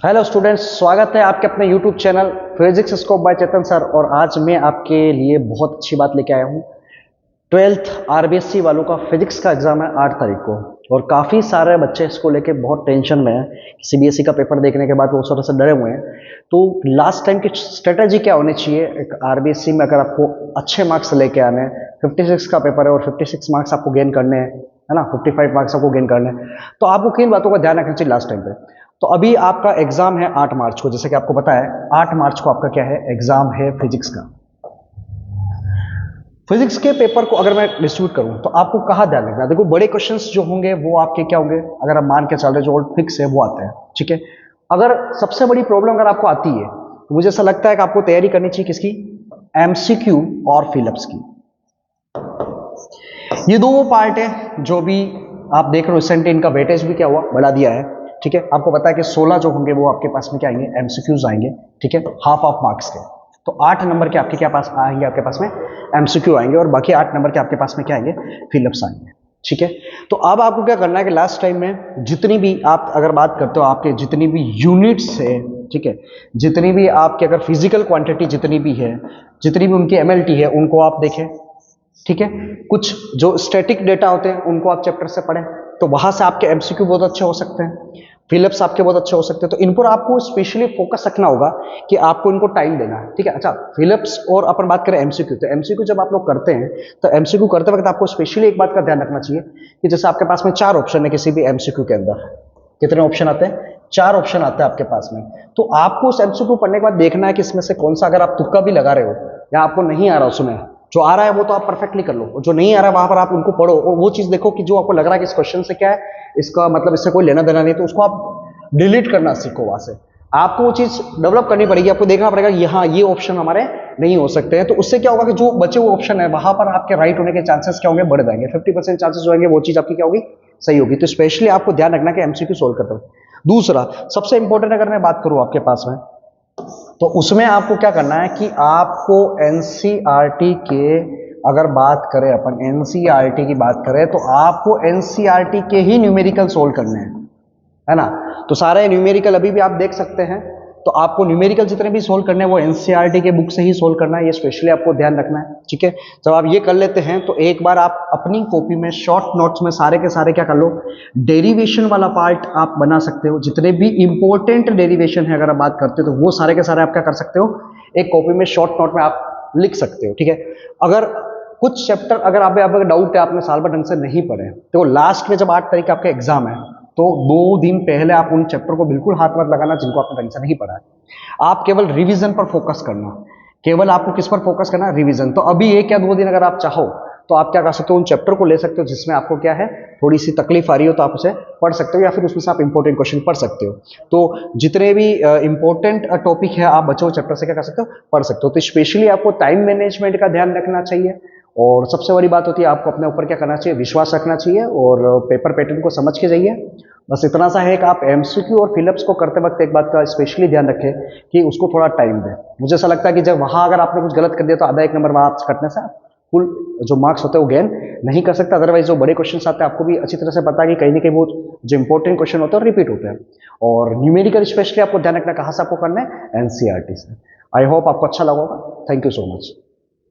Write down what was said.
Hello students, स्वागत है आपके अपने YouTube channel physics scope by Chetan sir. और आज मैं आपके लिए बहुत अच्छी बात लेके आया हूँ। 12th आरबीएससी वालों का फिजिक्स का एग्जाम है 8 तारीख को, और काफ़ी सारे बच्चे इसको लेके बहुत टेंशन में हैं। सीबीएसई का पेपर देखने के बाद वो थोड़ा सा डरे हुए हैं। तो लास्ट टाइम की स्ट्रेटेजी क्या होनी चाहिए एक आरबीएससी में अगर आपको अच्छे मार्क्स लेके आने हैं? 56 का पेपर है और 56 मार्क्स आपको गेन करने हैं, है ना? 55 मार्क्स आपको गेन करने हैं। तो आपको किन बातों का ध्यान रखना चाहिए लास्ट टाइम पे? तो अभी आपका एग्जाम है 8 मार्च को, जैसे कि आपको पता है 8 मार्च को आपका क्या है, एग्जाम है फिजिक्स का। फिजिक्स के पेपर को अगर मैं डिस्ट्रीब्यूट करूं तो आपको कहाँ ध्यान रखना है? देखो, बड़े क्वेश्चंस जो होंगे वो आपके क्या होंगे, अगर आप मान के चल रहे जो फिक्स है वो आते हैं, ठीक है। अगर सबसे बड़ी प्रॉब्लम अगर आपको आती है तो मुझे ऐसा लगता है कि आपको तैयारी करनी चाहिए किसकी? एमसीक्यू और फिलिप्स की। ये दो पार्ट है जो भी आप देख रहे हो। रिसेंटली इनका वेटेज भी क्या हुआ, बढ़ा दिया है, ठीक है। आपको पता है कि 16 जो होंगे वो आपके पास में क्या आएंगे, एमसीक्यूज आएंगे, ठीक है, हाफ ऑफ मार्क्स के। तो 8 नंबर के आपके क्या पास आएंगे, आपके पास में एमसीक्यू आएंगे, और बाकी 8 नंबर के आपके पास में क्या आएंगे, फिलिप्स आएंगे, ठीक है। तो अब आपको क्या करना है कि लास्ट टाइम में जितनी भी आप अगर बात करते हो, आपके जितनी भी यूनिट्स है, ठीक है, जितनी भी आपकी अगर फिजिकल क्वांटिटी जितनी भी है, जितनी भी उनकी एमएलटी है, उनको आप देखें, ठीक है। कुछ जो स्टैटिक डेटा होते हैं उनको आप चैप्टर से पढ़ें, तो वहां से आपके एमसीक्यू बहुत अच्छे हो सकते हैं, फिलिप्स आपके बहुत अच्छे हो सकते हैं। तो इन पर आपको स्पेशली फोकस रखना होगा कि आपको इनको टाइम देना है, ठीक है। अच्छा, फिलिप्स और अपन बात करें एमसीक्यू, तो एमसीक्यू जब आप लोग करते हैं तो एमसीक्यू करते वक्त आपको स्पेशली एक बात का ध्यान रखना चाहिए कि जैसे आपके पास में 4 ऑप्शन है किसी भी एमसीक्यू के अंदर। कितने ऑप्शन आते हैं? 4 ऑप्शन आते हैं आपके पास में। तो आपको उस एमसीक्यू पढ़ने के बाद देखना है कि इसमें से कौन सा, अगर आप तुक्का भी लगा रहे हो या आपको नहीं आ रहा उसमें, जो आ रहा है वो तो आप परफेक्टली कर लो, जो नहीं आ रहा है वहां पर आप उनको पढ़ो, और वो चीज देखो कि जो आपको लग रहा है कि इस क्वेश्चन से क्या है, इसका मतलब इससे कोई लेना देना नहीं, तो उसको आप डिलीट करना सीखो। वहां से आपको वो चीज डेवलप करनी पड़ेगी, आपको देखना पड़ेगा यहाँ ये ऑप्शन हमारे नहीं हो सकते हैं। तो उससे क्या होगा कि जो बचे हुए ऑप्शन है वहां पर आपके राइट होने के चांसेस क्या होंगे, बढ़ जाएंगे। 50% चांसेस जो होंगे वो चीज आपकी क्या होगी, सही होगी। तो स्पेशली आपको ध्यान रखना कि एमसीक्यू सोल्व करते हुए। दूसरा सबसे इंपॉर्टेंट अगर मैं बात करूं आपके पास में, तो उसमें आपको क्या करना है कि आपको एनसीईआरटी के, अगर बात करें अपन एनसीईआरटी की बात करें, तो आपको एनसीईआरटी के ही न्यूमेरिकल सोल्व करने हैं, है ना। तो सारे न्यूमेरिकल अभी भी आप देख सकते हैं। तो आपको न्यूमेरिकल जितने भी सोल्व करने हैं वो एनसीईआरटी के बुक से ही सोल्व करना है, ये स्पेशली आपको ध्यान रखना है, ठीक है। जब आप ये कर लेते हैं तो एक बार आप अपनी कॉपी में शॉर्ट नोट्स में सारे के सारे क्या कर लो, डेरिवेशन वाला पार्ट आप बना सकते हो। जितने भी इंपॉर्टेंट डेरिवेशन है अगर आप बात करते हो तो वो सारे के सारे आप क्या कर सकते हो, एक कॉपी में शॉर्ट नोट में आप लिख सकते हो, ठीक है। अगर कुछ चैप्टर अगर आप डाउट है, आपने साल भर ढंग से नहीं पढ़े, तो लास्ट में जब 8 तारीख का आपका एग्जाम है तो 2 दिन पहले आप उन चैप्टर को बिल्कुल हाथ मत लगाना जिनको आपने ढंग से नहीं पढ़ा है। आप केवल रिवीजन पर फोकस करना, केवल आपको किस पर फोकस करना, रिवीजन। तो अभी 1 या 2 दिन अगर आप चाहो तो आप क्या कर सकते हो, उन चैप्टर को ले सकते हो जिसमें आपको क्या है, थोड़ी सी तकलीफ आ रही हो, तो आप उसे पढ़ सकते हो, या फिर उसमें से आप इंपॉर्टेंट क्वेश्चन पढ़ सकते हो। तो जितने भी इंपॉर्टेंट टॉपिक है आप बचे हुए चैप्टर से क्या कर सकते हो, पढ़ सकते हो। तो स्पेशली आपको टाइम मैनेजमेंट का ध्यान रखना चाहिए, और सबसे बड़ी बात होती है आपको अपने ऊपर क्या करना चाहिए, विश्वास रखना चाहिए, और पेपर पैटर्न को समझ के जाइए। बस इतना सा है कि आप एमसीक्यू और फिलिप्स को करते वक्त एक बात का स्पेशली ध्यान रखें कि उसको थोड़ा टाइम दें। मुझे ऐसा लगता है कि जब वहां अगर आपने कुछ गलत कर दिया तो आधा 1 नंबर मार्क्स कटने से फुल जो मार्क्स होते हैं वो गेन नहीं कर सकता। अदरवाइज जो बड़े क्वेश्चन आते हैं आपको भी अच्छी तरह से पता है कि कहीं ना कहीं वो जो इंपॉर्टेंट क्वेश्चन होते हैं रिपीट होते हैं। और न्यूमेरिकल स्पेशली आपको ध्यान रखना कहाँ से आपको करना है, एनसीईआरटी से। आई होप आपको अच्छा लगा होगा। Thank you so much.